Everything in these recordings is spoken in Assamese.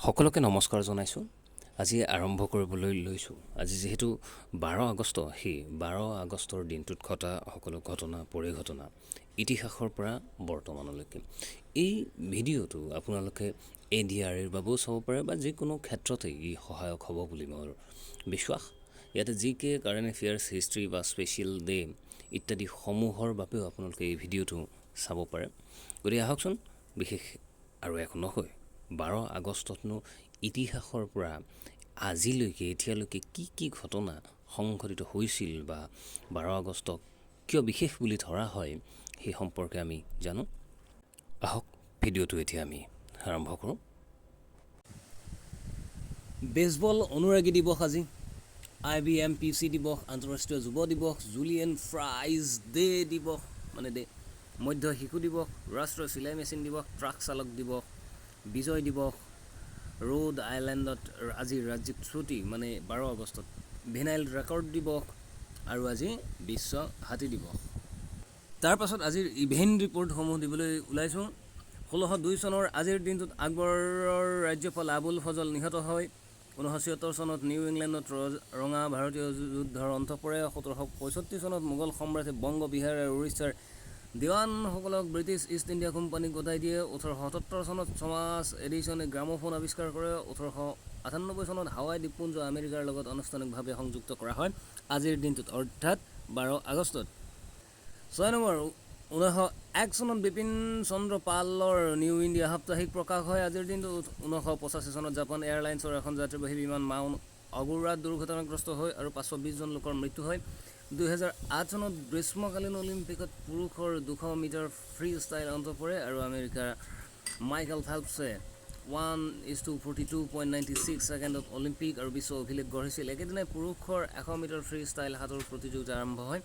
সকলোকে নমস্কাৰ জনাইছোঁ। আজি আৰম্ভ কৰিবলৈ লৈছোঁ। আজি যিহেতু 12 আগষ্ট, সেই 12 আগষ্টৰ দিনটোত ঘটা সকলো ঘটনা পৰিঘটনা ইতিহাসৰ পৰা বৰ্তমানলৈকে। এই ভিডিঅ'টো আপোনালোকে ADRৰ বাবেও চাব পাৰে বা যিকোনো ক্ষেত্ৰতেই ই সহায়ক হ'ব বুলি মোৰ বিশ্বাস। ইয়াতে GK, কাৰেণ্ট এফেয়াৰ্ছ, হিষ্ট্ৰী বা স্পেচিয়েল ডে ইত্যাদি সমূহৰ বাবেও আপোনালোকে এই ভিডিঅ'টো চাব পাৰে। গতিকে আহকচোন, বিশেষ আৰু একো নহয়, 12 আগষ্টতনো ইতিহাসৰ পৰা আজিলৈকে এতিয়ালৈকে কি ঘটনা সংঘটিত হৈছিল বা 12 আগষ্টক কিয় বিশেষ বুলি ধৰা হয় সেই সম্পৰ্কে আমি জানো। আহক ভিডিঅ'টো এতিয়া আমি আৰম্ভ কৰোঁ। বেছবল অনুৰাগী দিৱস আজি, IBMPC দিৱস, আন্তঃৰাষ্ট্ৰীয় যুৱ দিৱস, জুলিয়েন ফ্ৰাইজ ডে দিৱস মানে ডে, মধ্য শিশু দিৱস, ৰাষ্ট্ৰীয় চিলাই মেচিন দিৱস, ট্ৰাক চালক দিৱস, বিজয় দিৱস, ৰোড আইলেণ্ডত আজি ৰাজ্যিক ছুটি মানে 12 আগষ্টত, ভিনাইল ৰেকৰ্ড দিৱস আৰু আজি বিশ্ব হাতী দিৱস। তাৰ পাছত আজিৰ ইভেণ্ট ৰিপৰ্টসমূহ দিবলৈ ওলাইছোঁ। 1602 চনৰ আজিৰ দিনটোত আগবঢ়ৰ ৰাজ্যপাল আবুল ফজল নিহত হয়। 1976 চনত নিউ ইংলেণ্ডত ৰঙা ভাৰতীয় যুদ্ধৰ অন্ত পৰে। 1765 চনত মোগল সম্ৰাটে বংগ, বিহাৰ আৰু উৰিষ্যাৰ দিৱানসকলক ব্ৰিটিছ ইষ্ট ইণ্ডিয়া কোম্পানীক গতাই দিয়ে। 1877 চনত থমাছ এডিছনে গ্ৰামোফোন আৱিষ্কাৰ কৰে। 1898 চনত হাৱাই দ্বীপপুঞ্জ আমেৰিকাৰ লগত আনুষ্ঠানিকভাৱে সংযুক্ত কৰা হয় আজিৰ দিনটোত, অৰ্থাৎ 12 আগষ্টত। 6 নম্বৰ, 1901 চনত বিপিন চন্দ্ৰ পালৰ নিউ ইণ্ডিয়া সাপ্তাহিক প্ৰকাশ হয় আজিৰ দিনটোত। 1985 চনত জাপান এয়াৰলাইন্সৰ এখন যাত্ৰীবাহী বিমান মাউণ্ট অগুৰাত দুৰ্ঘটনাগ্ৰস্ত হয় আৰু 520 জন লোকৰ মৃত্যু হয়। 2008 চনত গ্ৰীষ্মকালীন অলিম্পিকত পুৰুষৰ 200 মিটাৰ ফ্ৰী ষ্টাইল অন্ত পৰে আৰু আমেৰিকাৰ মাইকেল ফেল্পছে 1:42.96 ছেকেণ্ডত অলিম্পিক আৰু বিশ্ব অভিলেখ গঢ়িছিল। একেদিনাই পুৰুষৰ 100 মিটাৰ ফ্ৰী ষ্টাইল সাঁতোৰ প্ৰতিযোগিতা আৰম্ভ হয়।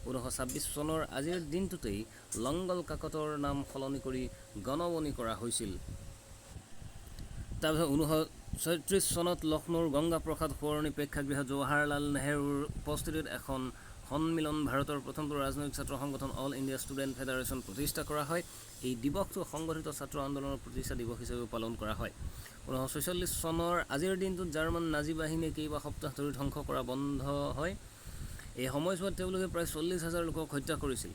1926 চনৰ আজিৰ দিনটোতেই লংগল কাকতৰ নাম সলনি কৰি গণমণি কৰা হৈছিল। তাৰপিছত 1936 চনত লক্ষ্ণৌৰ গংগা প্ৰসাদ সোঁৱৰণী প্ৰেক্ষাগৃহত জৱাহৰলাল নেহৰুৰ উপস্থিতিত এখন সন্মিলন, ভাৰতৰ প্ৰথমটো ৰাজনৈতিক ছাত্ৰ সংগঠন অল ইণ্ডিয়া ষ্টুডেণ্ট ফেডাৰেশ্যন প্ৰতিষ্ঠা কৰা হয়। এই দিৱসটো সংগঠিত ছাত্ৰ আন্দোলনৰ প্ৰতিষ্ঠা দিৱস হিচাপে পালন কৰা হয়। 1946 চনৰ আজিৰ দিনটোত জাৰ্মান নাজী বাহিনীয়ে কেইবা সপ্তাহ ধৰি ধ্বংস কৰা বন্ধ হয়। এই সময়ছোৱাত তেওঁলোকে প্ৰায় 40,000 লোকক হত্যা কৰিছিল।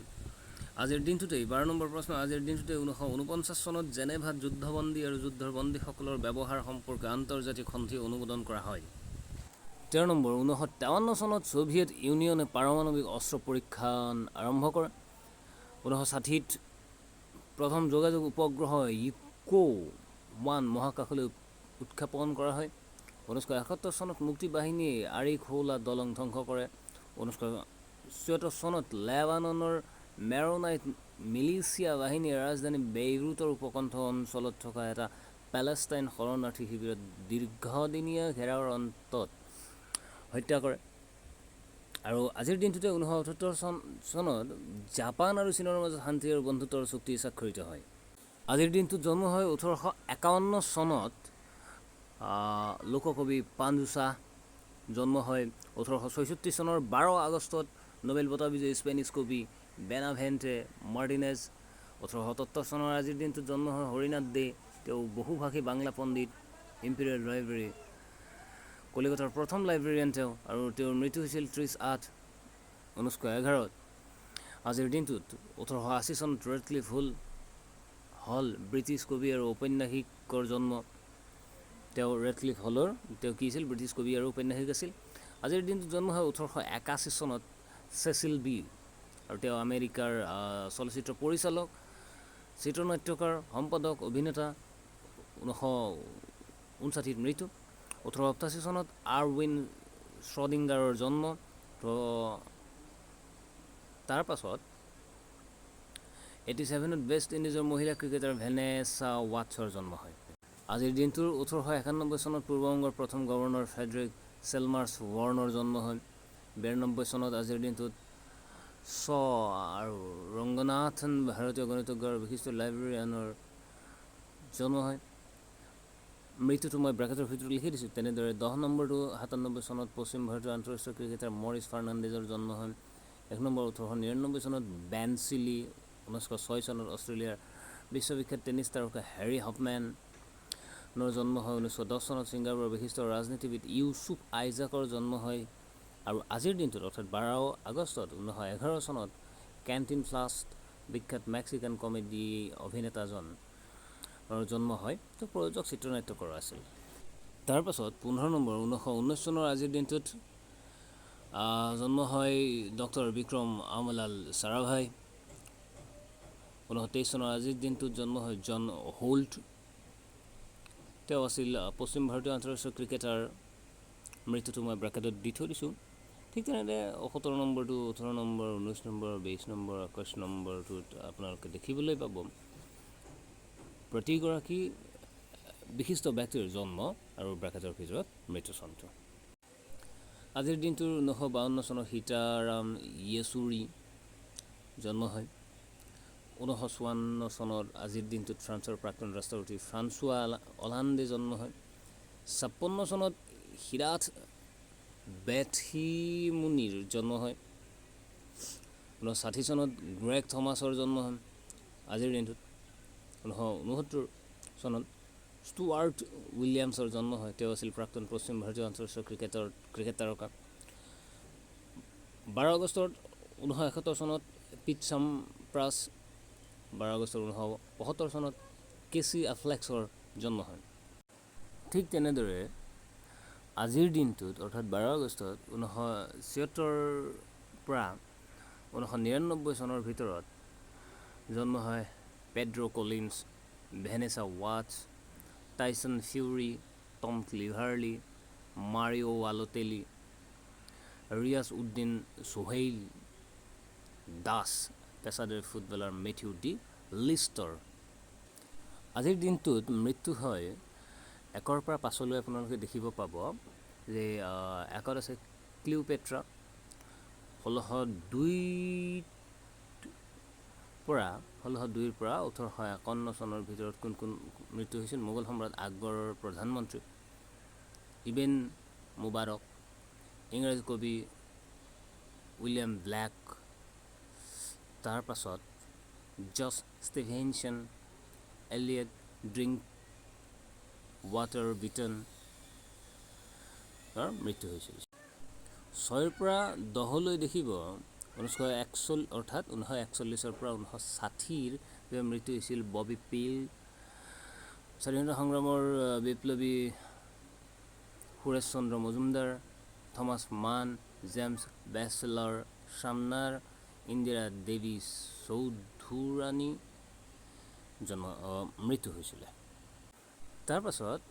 আজিৰ দিনটোতেই 12 নম্বৰ প্ৰশ্ন, আজিৰ দিনটোতে 1949 চনত জেনেভাত যুদ্ধবন্দী আৰু যুদ্ধৰ বন্দীসকলৰ ব্যৱহাৰ সম্পৰ্কে আন্তৰ্জাতিক সন্ধি অনুমোদন কৰা হয়। 13 নম্বৰ, 1953 চনত ছোভিয়েট ইউনিয়নে পাৰমাণৱিক অস্ত্ৰ পৰীক্ষা আৰম্ভ কৰে। 1960ত প্ৰথম যোগাযোগ উপগ্ৰহ ইকো-1 মহাকাশলৈ উৎক্ষেপণ কৰা হয়। 1971 চনত মুক্তি বাহিনীয়ে আৰিখৌলা দলং ধ্বংস কৰে। 1976 চনত লেবাননৰ মেৰণাইট মিলিচিয়া বাহিনীয়ে ৰাজধানী বেইৰুটৰ উপকণ্ঠ অঞ্চলত থকা এটা পেলেষ্টাইন শৰণাৰ্থী শিবিৰত দীৰ্ঘদিনীয়া ঘেৰাওৰ অন্তত হত্যা কৰে। আৰু আজিৰ দিনটোতে 1978 চনত জাপান আৰু চীনৰ মাজত শান্তি আৰু বন্ধুত্বৰ চুক্তি স্বাক্ষৰিত হয়। আজিৰ দিনটোত জন্ম হয় 1851 চনত লোককবি পাঞ্জোছা। জন্ম হয় 1866 চনৰ 12 আগষ্টত নোবেল বঁটা বিজয়ী স্পেনিছ কবি বেনাভেন্টে মাৰ্টিনেজ। 1877 চনৰ আজিৰ দিনটোত জন্ম হয় হৰিনাথ দে। তেওঁ বহুভাষী বাংলা পণ্ডিত, ইম্পেৰিয়েল লাইব্ৰেৰী কলিকতাৰ প্ৰথম লাইব্ৰেৰিয়ান তেওঁ, আৰু তেওঁৰ মৃত্যু হৈছিল 30/8/1911। আজিৰ দিনটোত 1880 চনত ৰেডক্লিফ হল ব্ৰিটিছ কবি আৰু ঔপন্যাসিকৰ জন্ম। তেওঁ ৰেডক্লিফ হলৰ তেওঁ কি আছিল? ব্ৰিটিছ কবি আৰু ঔপন্যাসিক আছিল। আজিৰ দিনটোত জন্ম হয় 1881 চনত চেচিল বি, আৰু তেওঁ আমেৰিকাৰ চলচ্চিত্ৰ পৰিচালক, চিত্ৰনাট্যকাৰ, সম্পাদক, অভিনেতা। 1959 মৃত্যু। 1888 চনত আৰউইন শ্ৰডিংগাৰৰ জন্ম। তাৰ পাছত 87ত ৱেষ্ট ইণ্ডিজৰ মহিলা ক্ৰিকেটাৰ ভেনেছা ৱাটছৰ জন্ম হয়। আজিৰ দিনটোৰ 1891 চনত পূৰ্ববংগৰ প্ৰথম গভৰ্ণৰ ফ্ৰেডৰিক চেলমাৰ্ছ ৱৰ্ণৰ জন্ম হয়। 92 চনত আজিৰ দিনটোত আৰু ৰংগনাথন ভাৰতীয় গণিতজ্ঞ আৰু বিশিষ্ট লাইব্ৰেৰিয়ানৰ জন্ম হয়। মৃত্যুটো মই ব্ৰেকেটৰ ভিতৰত লিখি দিছোঁ। তেনেদৰে 10 নম্বৰটো 97 চনত পশ্চিম ভাৰতীয় আন্তঃৰাষ্ট্ৰীয় ক্ৰিকেটাৰ মৰিছ ফাৰ্ণাণ্ডেজৰ জন্ম হয়। 1 নম্বৰ 1899 চনত বেন চিলি। 1906 চনত অষ্ট্ৰেলিয়াৰ বিশ্ববিখ্যাত টেনিছ তাৰকা হেৰী হফমেন। জন্ম হয়। 1910 চনত ছিংগাপুৰৰ বিশিষ্ট ৰাজনীতিবিদ ইউছুফ আইজাকৰ জন্ম হয়। আৰু আজিৰ দিনটোত অৰ্থাৎ 12 আগষ্টত 1911 চনত কেণ্টিন ফ্লাষ্ট বিখ্যাত মেক্সিকান কমেডি অভিনেতাজন জন্ম হয়। তো প্ৰযোজক চিত্ৰনাট্যকৰ আছিল। তাৰপাছত 15 নম্বৰ 1919 চনৰ আজিৰ দিনটোত জন্ম হয় ডক্টৰ বিক্ৰম আমলাল চাৰাভাই। 1923 চনৰ আজিৰ দিনটোত জন্ম হয় জন হোল্ট। তেওঁ আছিল পশ্চিম ভাৰতীয় আন্তঃৰাষ্ট্ৰীয় ক্ৰিকেটাৰ। মৃত্যুটো মই ব্ৰেকেটত দি থৈ দিছোঁ। ঠিক তেনেদৰে 17 নম্বৰটো 18 নম্বৰ 19 নম্বৰ 20 নম্বৰ 21 নম্বৰটোত আপোনালোকে দেখিবলৈ পাব প্ৰতিগৰাকী বিশিষ্ট ব্যক্তিৰ জন্ম আৰু ব্ৰেকেটৰ ভিতৰত মৃত্যু চনটো। আজিৰ দিনটোৰ 1952 চনৰ সীতাৰাম য়েচুৰী জন্ম হয়। 1954 চনত আজিৰ দিনটোত ফ্ৰান্সৰ প্ৰাক্তন ৰাষ্ট্ৰপতি ফ্ৰান্সোৱা অলান্দে জন্ম হয়। 56 চনত হিৰাথ বেথিমুনিৰ জন্ম হয়। 1960 চনত গ্ৰেগ থমাছৰ জন্ম হয় আজিৰ দিনটোত। 1969 চনত ষ্টুৱাৰ্ট উইলিয়ামছৰ জন্ম হয়। তেওঁ আছিল প্ৰাক্তন পশ্চিম ভাৰতীয় আন্তঃৰাষ্ট্ৰীয় ক্ৰিকেট তাৰকা। 12 আগষ্টত 1971 চনত পিট চাম্প্ৰাছ। 12 আগষ্টৰ 1975 চনত কেচি আফ্লেক্সৰ জন্ম হয়। ঠিক তেনেদৰে আজিৰ দিনটোত অৰ্থাৎ 12 আগষ্টত 1976 পৰা 1999 চনৰ ভিতৰত জন্ম হয় Pedro' Collins, Vanessa Watts, Tyson Fury, Tom Cleverley, Mario' Balotelli, Riaz Uddin Sohail Das, পেছাদাৰী ফুটবলাৰ মেথিউ ডি লিষ্টৰ। আজিৰ দিনটোত মৃত্যু হয় 1ৰ পৰা 5লৈ আপোনালোকে দেখিব পাব যে 1ত আছে ক্লিওপেট্ৰা। 1602ৰ পৰা 1851 চনৰ ভিতৰত কোন কোন মৃত্যু হৈছিল? মোগল সম্ৰাট আগবৰৰ প্ৰধানমন্ত্ৰী ইবেন মুবাৰক, ইংৰাজী কবি উইলিয়াম ব্লেক, তাৰ পাছত Josh Stevenson, Elliott Drinkwater বিটনৰ মৃত্যু হৈছিল। 6ৰ পৰা 10লৈ দেখিব 1941 অৰ্থাৎ 1941 পৰা 1960ৰ মৃত্যু হৈছিল ববি পিল, স্বাধীনতা সংগ্ৰামৰ বিপ্লৱী সুৰেশ চন্দ্ৰ মজুমদাৰ, থমাছ মান, জেমছ বেচেলৰ ছামনাৰ, ইন্দিৰা দেৱী চৌধুৰাণী মৃত্যু হৈছিলে। তাৰপাছত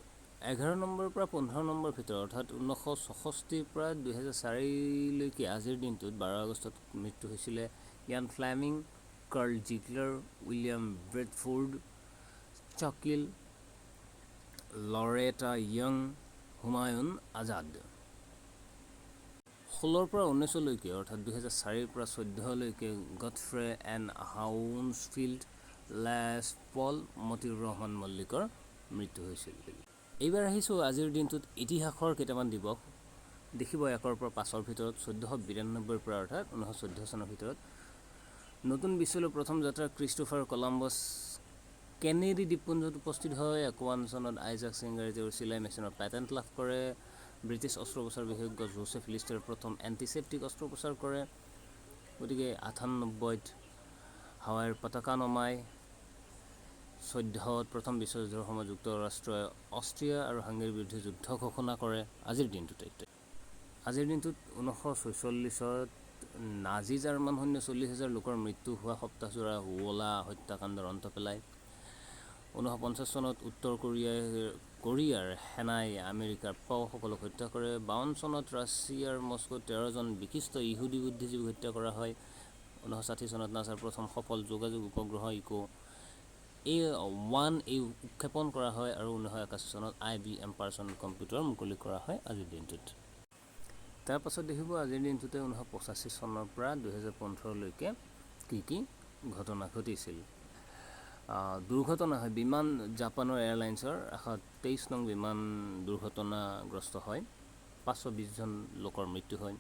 11 নম্বৰৰ পৰা 15 নম্বৰৰ ভিতৰত অৰ্থাৎ 1964 পৰা 2004লৈকে আজিৰ দিনটোত 12 আগষ্টত মৃত্যু হৈছিলে Ian Fleming, Carl Ziegler, William Bradford, Shakil, Loretta Young, Humayun Azad. 16ৰ পৰা 19লৈকে অৰ্থাৎ 2004 পৰা 14লৈকে Godfrey and Hounsfield, Les Paul, Matiur Rahman মল্লিকৰ মৃত্যু হৈছিল। এইবাৰ আহিছোঁ আজিৰ দিনটোত ইতিহাসৰ কেইটামান দিৱস দেখিব। 1ৰ পৰা 5ৰ ভিতৰত 1492 পৰা অৰ্থাৎ 1914 চনৰ ভিতৰত নতুন বিশ্বলৈ প্ৰথম যাত্ৰা ক্ৰিষ্টোফাৰ কলম্বাছ কেনেডি দ্বীপপুঞ্জত উপস্থিত হয়। 51 চনত আইজাক চিংগাৰে তেওঁৰ চিলাই মেচিনৰ পেটেণ্ট লাভ কৰে। ব্ৰিটিছ অস্ত্ৰোপচাৰ বিশেষজ্ঞ জোচেফ লিষ্টাৰে প্ৰথম এণ্টিছেপ্টিক অস্ত্ৰোপচাৰ কৰে। গতিকে 98ত হাৱাইৰ পতাকা নমাই। 14ত প্ৰথম বিশ্বযুদ্ধৰ সময়ত যুক্তৰাষ্ট্ৰই অষ্ট্ৰিয়া আৰু হাংগেৰীৰ বিৰুদ্ধে যুদ্ধ ঘোষণা কৰে আজিৰ দিনটোতে। আজিৰ দিনটোত 1946ত নাজি জাৰ্মান সৈন্য 40,000 লোকৰ মৃত্যু হোৱা সপ্তাহজোৰা হুৱলা হত্যাকাণ্ডৰ অন্ত পেলায়। 1950 চনত উত্তৰ কোৰিয়াৰ সেনাই আমেৰিকাৰ সকলক হত্যা কৰে। 52 চনত ৰাছিয়াৰ মস্কোত 13 জন বিশিষ্ট ইহুদী বুদ্ধিজীৱীক হত্যা কৰা হয়। 1960 চনত নাছাৰ প্ৰথম সফল যোগাযোগ উপগ্ৰহ ইকো-1 উৎক্ষেপণ কৰা হয় আৰু 1981 চনত IBM পাৰ্চনেল কম্পিউটাৰ মুকলি কৰা হয় আজিৰ দিনটোত। তাৰপাছত দেখিব আজিৰ দিনটোতে 1985 চনৰ পৰা 2015লৈকে কি কি ঘটনা ঘটিছিল। দুৰ্ঘটনা হয় বিমান জাপানৰ এয়াৰলাইন্সৰ 123 নং বিমান দুৰ্ঘটনাগ্ৰস্ত হয়। 520 জন লোকৰ মৃত্যু হয়।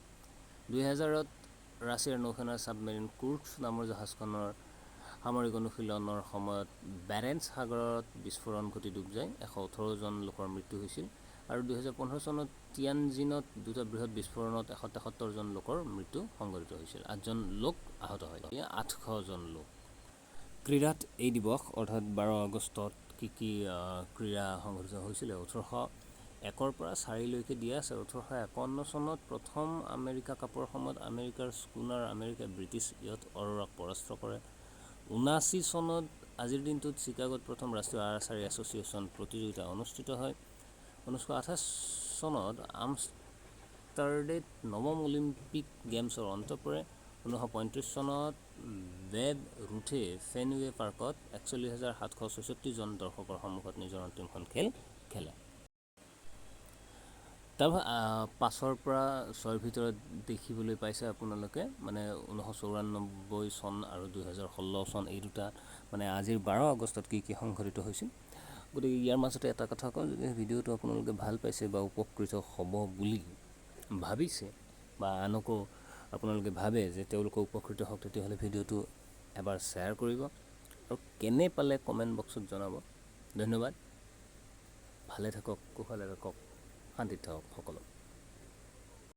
2000ত ৰাছিয়াৰ নৌসেনাৰ ছাবমেৰিন কুৰ্স্ক নামৰ জাহাজখনৰ সামৰিক অনুশীলনৰ সময়ত বেৰেণ্টছ সাগৰত বিস্ফোৰণ ঘটি ডুব যায় 118 জন লোকৰ মৃত্যু হৈছিল আৰু 2015 চনত তিয়ানজিনত দুটা বৃহৎ বিস্ফোৰণত 173 জন লোকৰ মৃত্যু সংঘটিত হৈছিল। 8 জন লোক আহত হয়, 800 জন লোক। ক্ৰীড়াত এই দিৱস অৰ্থাৎ 12 আগষ্টত কি ক্ৰীড়া সংঘটিত হৈছিলে 1801 পৰা 4লৈকে দিয়া আছে। 1851 চনত প্ৰথম আমেৰিকা কাপৰ সময়ত আমেৰিকাৰ স্কুনাৰ আমেৰিকাই ব্ৰিটিছ ইয়ট অৰোৰাক পৰাস্ত কৰে। 79 চনত আজিৰ দিনটোত চিকাগোত প্ৰথম ৰাষ্ট্ৰীয় আৰ্চাৰী এছ'চিয়েশ্যন প্ৰতিযোগিতা অনুষ্ঠিত হয়। 1928 চনত আমষ্টাৰডেত নৱম অলিম্পিক গেমছৰ অন্ত পৰে। 1935 চনত বেব ৰুথে ফেনৱে পাৰ্কত 41,766 জন দৰ্শকৰ সন্মুখত নিজৰ অন্তিমখন খেল খেলে। তাৰ পাছৰ পৰা 6ৰ ভিতৰত দেখিবলৈ পাইছে আপোনালোকে মানে 1994 চন আৰু 2016 চন এই দুটা মানে আজিৰ 12 আগষ্টত কি সংঘটিত হৈছিল। গতিকে ইয়াৰ মাজতে এটা কথা কওঁ, যদি ভিডিঅ'টো আপোনালোকে ভাল পাইছে বা উপকৃত হ'ব বুলি ভাবিছে বা আনকো আপোনালোকে ভাবে যে তেওঁলোকে উপকৃত হওক, তেতিয়াহ'লে ভিডিঅ'টো এবাৰ শ্বেয়াৰ কৰিব আৰু কেনে পালে কমেণ্ট বক্সত জনাব। ধন্যবাদ। ভালে থাকক, কুশলে থাকক, শান্তিত থাকক সকলো।